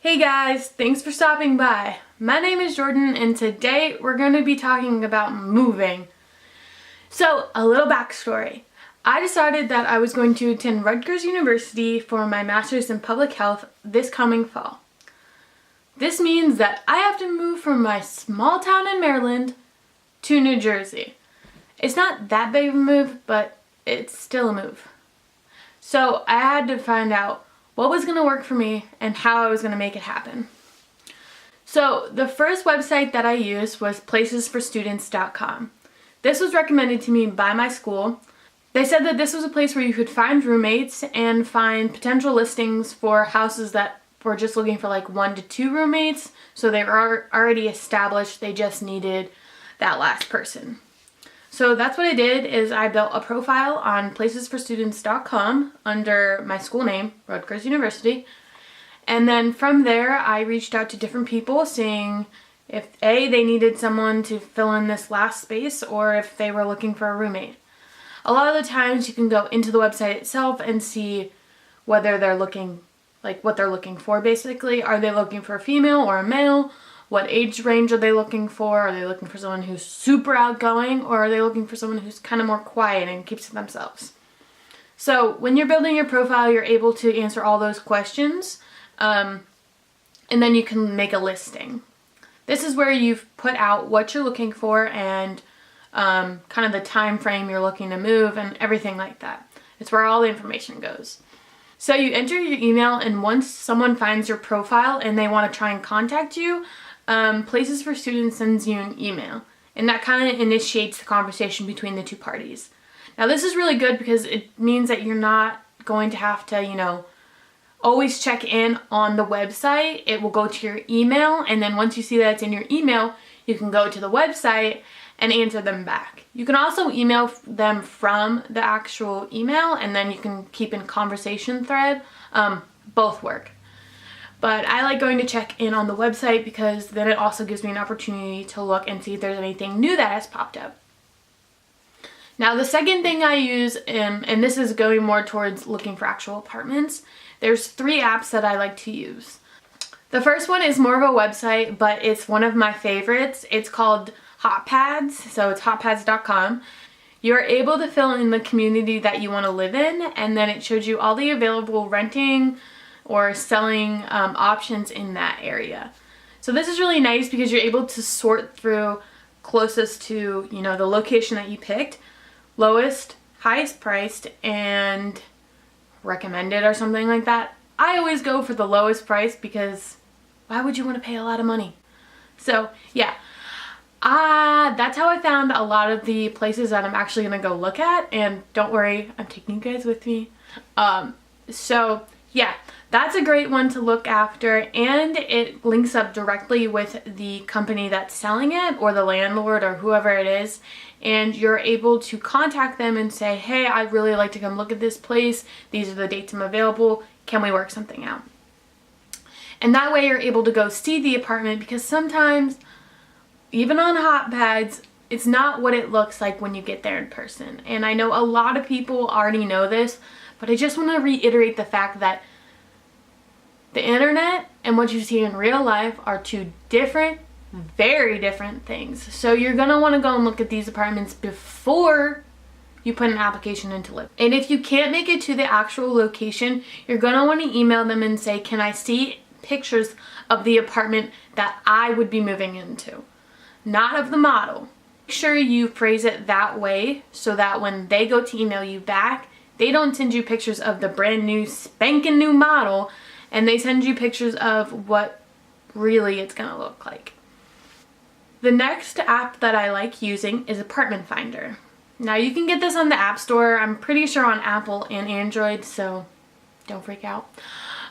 Hey guys, thanks for stopping by. My name is Jordan and today we're going to be talking about moving. So, a little backstory. I decided that I was going to attend Rutgers University for my master's in public health this coming fall. This means that I have to move from my small town in Maryland to New Jersey. It's not that big of a move, but it's still a move. So I had to find out what was going to work for me and how I was going to make it happen. So the first website that I used was placesforstudents.com. This was recommended to me by my school. They said that this was a place where you could find roommates and find potential listings for houses that were just looking for like 1 to 2 roommates. So they were already established, they just needed that last person. So that's what I did, is I built a profile on placesforstudents.com under my school name, Rutgers University. And then from there, I reached out to different people seeing if A, they needed someone to fill in this last space, or if they were looking for a roommate. A lot of the times you can go into the website itself and see whether they're looking, like what they're looking for basically. Are they looking for a female or a male? What age range are they looking for? Are they looking for someone who's super outgoing, or are they looking for someone who's kind of more quiet and keeps to themselves? So when you're building your profile, you're able to answer all those questions, and then you can make a listing. This is where you've put out what you're looking for and kind of the time frame you're looking to move and everything like that. It's where all the information goes. So you enter your email, and once someone finds your profile and they want to try and contact you, Places for Students sends you an email, and that kind of initiates the conversation between the two parties. Now this is really good because it means that you're not going to have to, always check in on the website. It will go to your email, and then once you see that it's in your email, you can go to the website and answer them back. You can also email them from the actual email, and then you can keep in conversation thread. Both work. But I like going to check in on the website because then it also gives me an opportunity to look and see if there's anything new that has popped up. Now the second thing I use, and this is going more towards looking for actual apartments, there's 3 apps that I like to use. The first one is more of a website, but it's one of my favorites. It's called HotPads, so it's hotpads.com. You're able to fill in the community that you want to live in, and then it shows you all the available renting or selling options in that area. So this is really nice because you're able to sort through closest to, the location that you picked, lowest, highest priced, and recommended or something like that. I always go for the lowest price because why would you want to pay a lot of money? So yeah, that's how I found a lot of the places that I'm actually going to go look at, and don't worry, I'm taking you guys with me. So yeah, that's a great one to look after, and it links up directly with the company that's selling it, or the landlord, or whoever it is, and you're able to contact them and say, hey, I'd really like to come look at this place. These are the dates I'm available. Can we work something out? And that way you're able to go see the apartment, because sometimes, even on HotPads, it's not what it looks like when you get there in person. And I know a lot of people already know this, but I just want to reiterate the fact that the internet and what you see in real life are 2 different, very different things. So you're going to want to go and look at these apartments before you put an application in to live. And if you can't make it to the actual location, you're going to want to email them and say, can I see pictures of the apartment that I would be moving into? Not of the model. Make sure you phrase it that way so that when they go to email you back, they don't send you pictures of the brand new spanking new model, and they send you pictures of what really it's gonna look like. The next app that I like using is Apartment Finder. Now you can get this on the App Store. I'm pretty sure on Apple and Android, so don't freak out.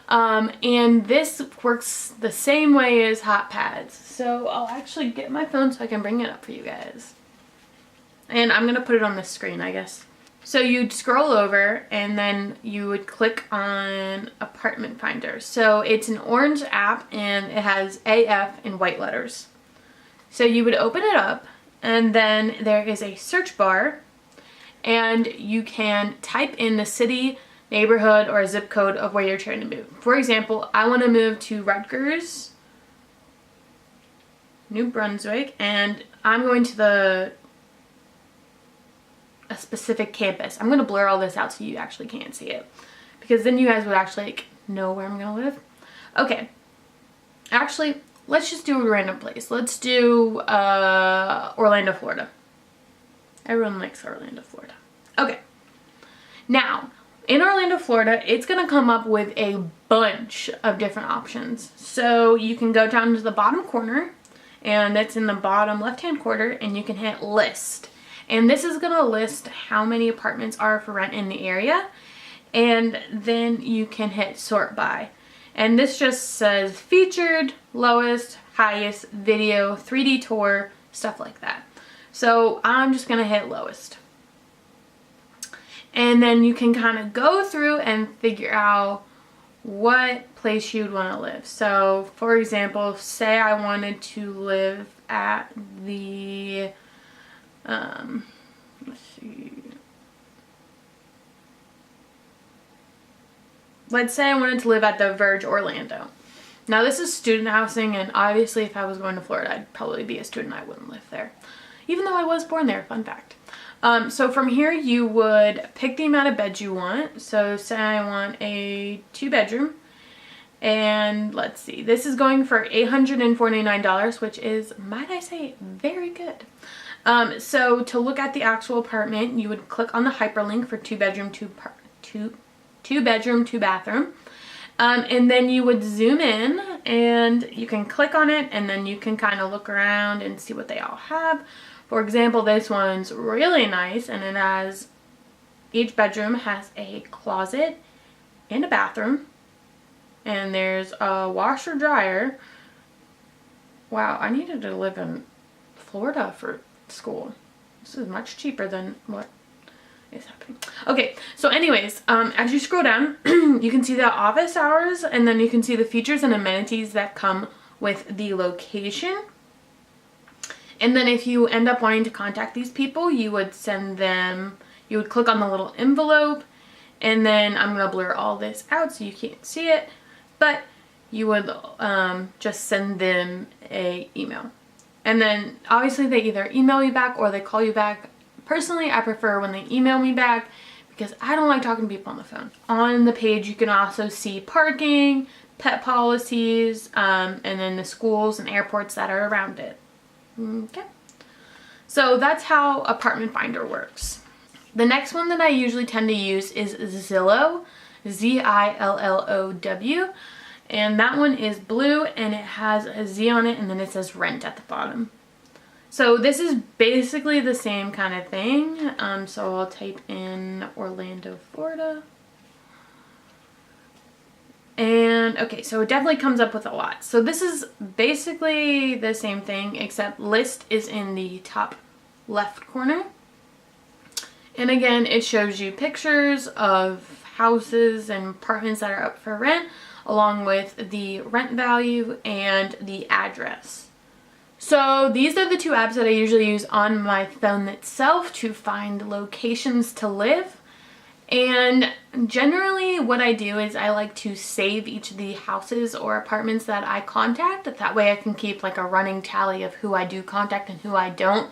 And this works the same way as HotPads. So I'll actually get my phone so I can bring it up for you guys. And I'm gonna put it on the screen, I guess. So you'd scroll over and then you would click on Apartment Finder. So it's an orange app and it has AF in white letters. So you would open it up, and then there is a search bar, and you can type in the city neighborhood or a zip code of where you're trying to move. For example, I want to move to Rutgers, New Brunswick, and I'm going to a specific campus. I'm going to blur all this out so you actually can't see it, because then you guys would actually like know where I'm going to live. Okay. Actually, let's just do a random place. Let's do Orlando, Florida. Everyone likes Orlando, Florida. Okay. Now, in Orlando, Florida, it's going to come up with a bunch of different options. So you can go down to the bottom corner, and it's in the bottom left-hand corner, and you can hit list. And this is going to list how many apartments are for rent in the area. And then you can hit sort by. And this just says featured, lowest, highest, video, 3D tour, stuff like that. So I'm just going to hit lowest. And then you can kind of go through and figure out what place you'd want to live. So for example, say I wanted to live at the, let's see. Let's say I wanted to live at the Verge Orlando. Now this is student housing, and obviously if I was going to Florida, I'd probably be a student. I wouldn't live there. Even though I was born there, fun fact. So from here you would pick the amount of beds you want. So say I want a 2-bedroom, and let's see, this is going for $849, which is, might I say, very good. So to look at the actual apartment, you would click on the hyperlink for 2-bedroom, 2-bedroom, 2-bathroom. And then you would zoom in, and you can click on it, and then you can kind of look around and see what they all have. For example, this one's really nice, and it has, each bedroom has a closet and a bathroom, and there's a washer dryer. Wow, I needed to live in Florida for school. This is much cheaper than what is happening. Okay, so anyways, as you scroll down, you can see the office hours, and then you can see the features and amenities that come with the location. And then if you end up wanting to contact these people, you would send them, you would click on the little envelope, and then I'm going to blur all this out so you can't see it, but you would just send them a email. And then obviously they either email you back or they call you back. Personally, I prefer when they email me back because I don't like talking to people on the phone. On the page, you can also see parking, pet policies, and then the schools and airports that are around it. Okay, so that's how Apartment Finder works. The next one that I usually tend to use is Zillow, Z-I-L-L-O-W, and that one is blue, and it has a Z on it, and then it says rent at the bottom. So this is basically the same kind of thing. So I'll type in Orlando, Florida. And okay, so it definitely comes up with a lot. So this is basically the same thing, except list is in the top left corner. And again, it shows you pictures of houses and apartments that are up for rent, along with the rent value and the address. So these are the two apps that I usually use on my phone itself to find locations to live. And generally what I do is I like to save each of the houses or apartments that I contact. That way I can keep like a running tally of who I do contact and who I don't.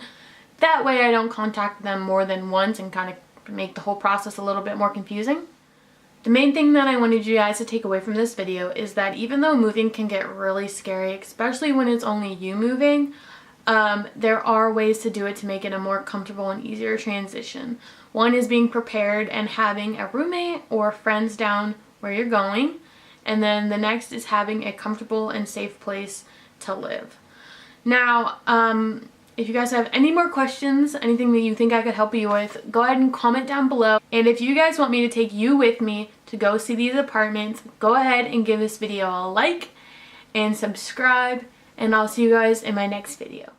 That way I don't contact them more than once and kind of make the whole process a little bit more confusing. The main thing that I wanted you guys to take away from this video is that even though moving can get really scary, especially when it's only you moving, there are ways to do it to make it a more comfortable and easier transition. One is being prepared and having a roommate or friends down where you're going. And then the next is having a comfortable and safe place to live. Now, if you guys have any more questions, anything that you think I could help you with, go ahead and comment down below. And if you guys want me to take you with me to go see these apartments, go ahead and give this video a like and subscribe. And I'll see you guys in my next video.